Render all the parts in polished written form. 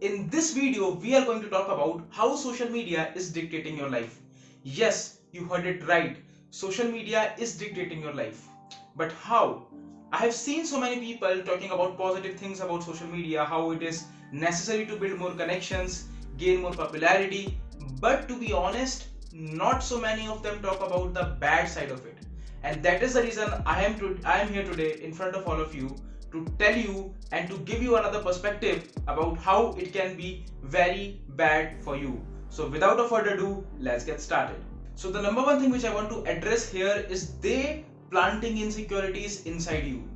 In this video, we are going to talk about how social media is dictating your life. Yes, you heard it right. Social media is dictating your life. But how? I have seen so many people talking about positive things about social media, how it is necessary to build more connections, gain more popularity. But to be honest, not so many of them talk about the bad side of it. And that is the reason I am here today in front of all of you to tell you and to give you another perspective about how it can be very bad for you. So without a further ado, let's get started. So the number one thing which I want to address here is they planting insecurities inside you.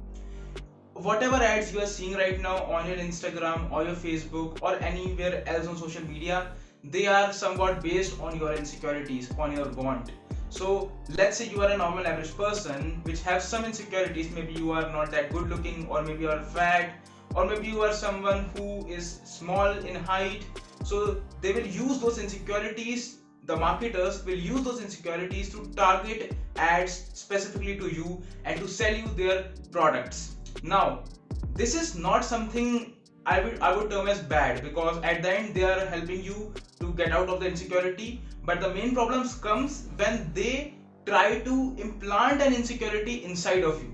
Whatever ads you are seeing right now on your Instagram or your Facebook or anywhere else on social media, they are somewhat based on your insecurities, on your want. So let's say you are a normal average person which have some insecurities. Maybe you are not that good looking, or maybe you are fat, or maybe you are someone who is small in height. So they will use those insecurities, the marketers will use those insecurities to target ads specifically to you and to sell you their products. Now, this is not something I would term as bad, because at the end they are helping you to get out of the insecurity. But the main problems comes when they try to implant an insecurity inside of you.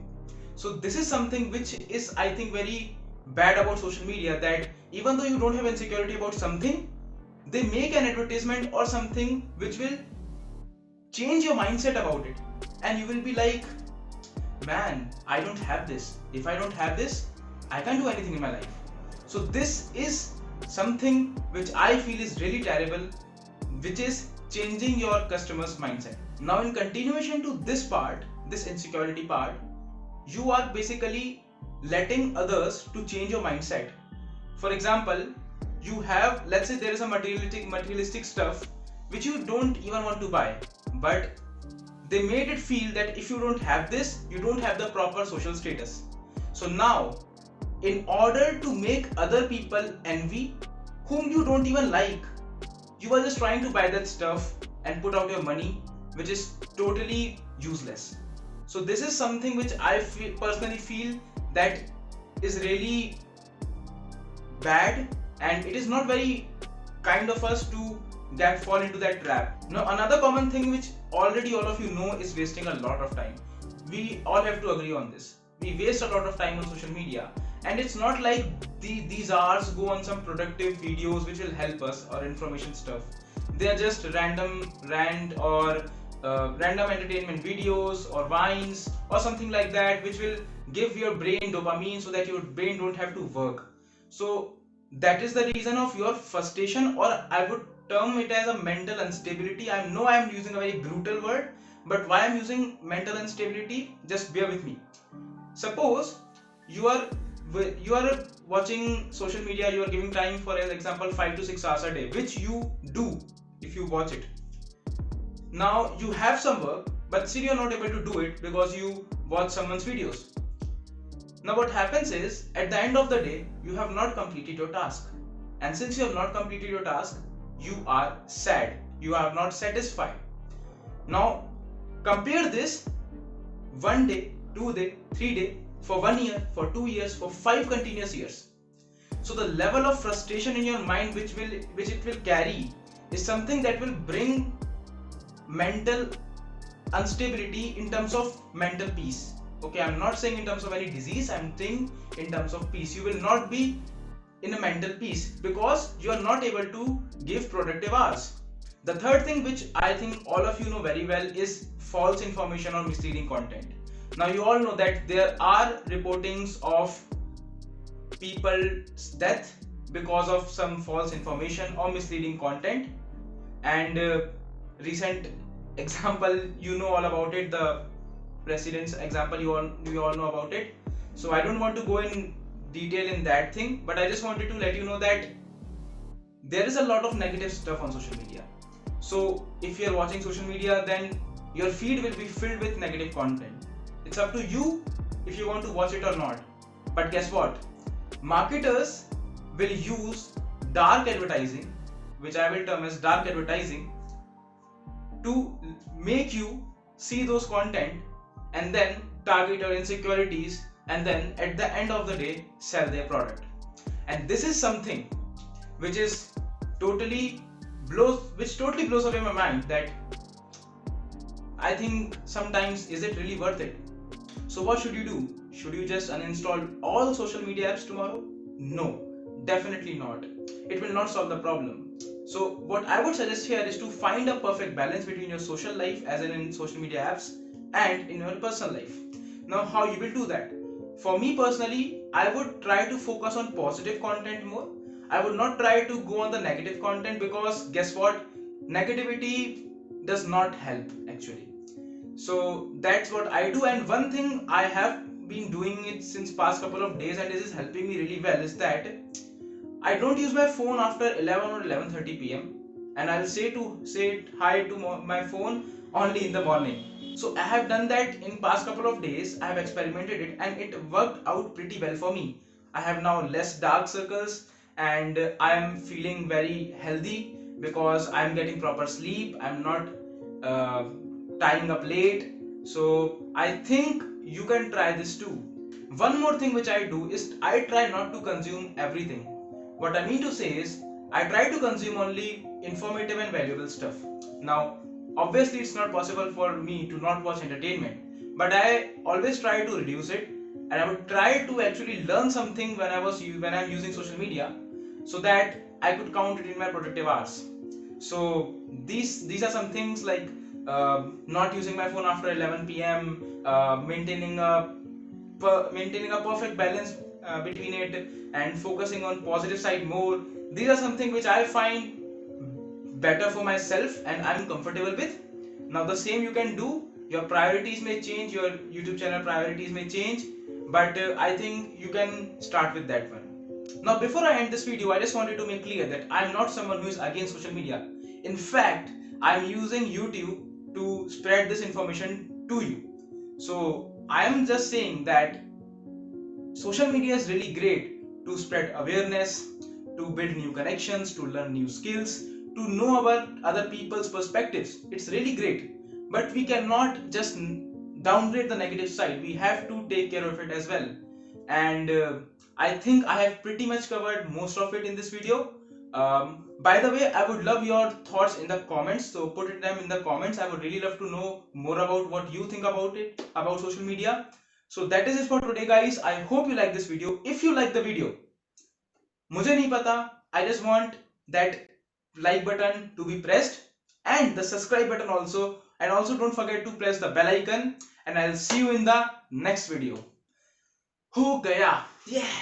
So this is something which is, I think, very bad about social media, that even though you don't have insecurity about something, they make an advertisement or something which will change your mindset about it, and you will be like, man, I don't have this. If I don't have this, I can't do anything in my life. So this is something which I feel is really terrible, which is changing your customers' mindset. Now, in continuation to this part, this insecurity part, you are basically letting others to change your mindset. For example, you have, let's say there is a materialistic stuff which you don't even want to buy, but they made it feel that if you don't have this, you don't have the proper social status. So now, in order to make other people envy whom you don't even like, you are just trying to buy that stuff and put out your money, which is totally useless. So this is something which I personally feel that is really bad, and it is not very kind of us to fall into that trap. Now, another common thing which already all of you know is wasting a lot of time. We all have to agree on this. We waste a lot of time on social media, and it's not like these hours go on some productive videos which will help us or information stuff. They are just random rant or random entertainment videos or vines or something like that, which will give your brain dopamine so that your brain don't have to work. So that is the reason of your frustration, or I would term it as a mental instability. I know I am using a very brutal word, but why I'm using mental instability, just bear with me. Suppose you are watching social media, you are giving time, for example, 5 to 6 hours a day, which you do if you watch it. Now you have some work, but still you're not able to do it because you watch someone's videos. Now what happens is, at the end of the day, you have not completed your task. And since you have not completed your task, you are sad. You are not satisfied. Now compare this 1 day, 2 day, 3 day, for 1 year, for 2 years, for 5 continuous years. So the level of frustration in your mind which it will carry is something that will bring mental instability in terms of mental peace. Okay, I'm not saying in terms of any disease, I'm saying in terms of peace. You will not be in a mental peace because you are not able to give productive hours. The third thing which I think all of you know very well is false information or misleading content. Now you all know that there are reportings of people's death because of some false information or misleading content, and recent example, you know all about it, the president's example, you all know about it. So I don't want to go in detail in that thing, but I just wanted to let you know that there is a lot of negative stuff on social media. So if you're watching social media, then your feed will be filled with negative content. It's up to you if you want to watch it or not. But guess what? Marketers will use dark advertising, which I will term as dark advertising, to make you see those content and then target your insecurities, and then at the end of the day sell their product. And this is something which is totally blows away my mind, that I think sometimes, is it really worth it? So what should you do? Should you just uninstall all social media apps tomorrow? No, definitely not. It will not solve the problem. So what I would suggest here is to find a perfect balance between your social life, as in social media apps, and in your personal life. Now, how you will do that? For me personally, I would try to focus on positive content more. I would not try to go on the negative content, because guess what? Negativity does not help actually. So that's what I do, and one thing I have been doing it since past couple of days, and this is helping me really well, is that I don't use my phone after 11 or 11:30 p.m. and I'll say hi to my phone only in the morning. So I have done that in past couple of days. I have experimented it and it worked out pretty well for me. I have now less dark circles, and I am feeling very healthy because I am getting proper sleep. I'm not uh, tying up late. So I think you can try this too. One more thing which I do is I try not to consume everything. What I mean to say is, I try to consume only informative and valuable stuff. Now, obviously, it's not possible for me to not watch entertainment, but I always try to reduce it, and I would try to actually learn something when I'm using social media, so that I could count it in my productive hours. So these are some things like not using my phone after 11 p.m., maintaining a perfect balance between it, and focusing on positive side more. These are something which I find better for myself and I'm comfortable with. Now the same you can do. Your priorities may change, your YouTube channel priorities may change, but I think you can start with that one. Now before I end this video, I just wanted to make clear that I'm not someone who is against social media. In fact, I'm using YouTube to spread this information to you. So I am just saying that social media is really great to spread awareness, to build new connections, to learn new skills, to know about other people's perspectives. It's really great. But we cannot just downgrade the negative side. We have to take care of it as well. And I think I have pretty much covered most of it in this video. By the way, I would love your thoughts in the comments. So put them in the comments. I would really love to know more about what you think about it, about social media. So that is it for today, guys. I hope you like this video. If you like the video, मुझे नहीं पता, I just want that like button to be pressed and the subscribe button also, and also don't forget to press the bell icon, and I'll see you in the next video. हो गया, yeah.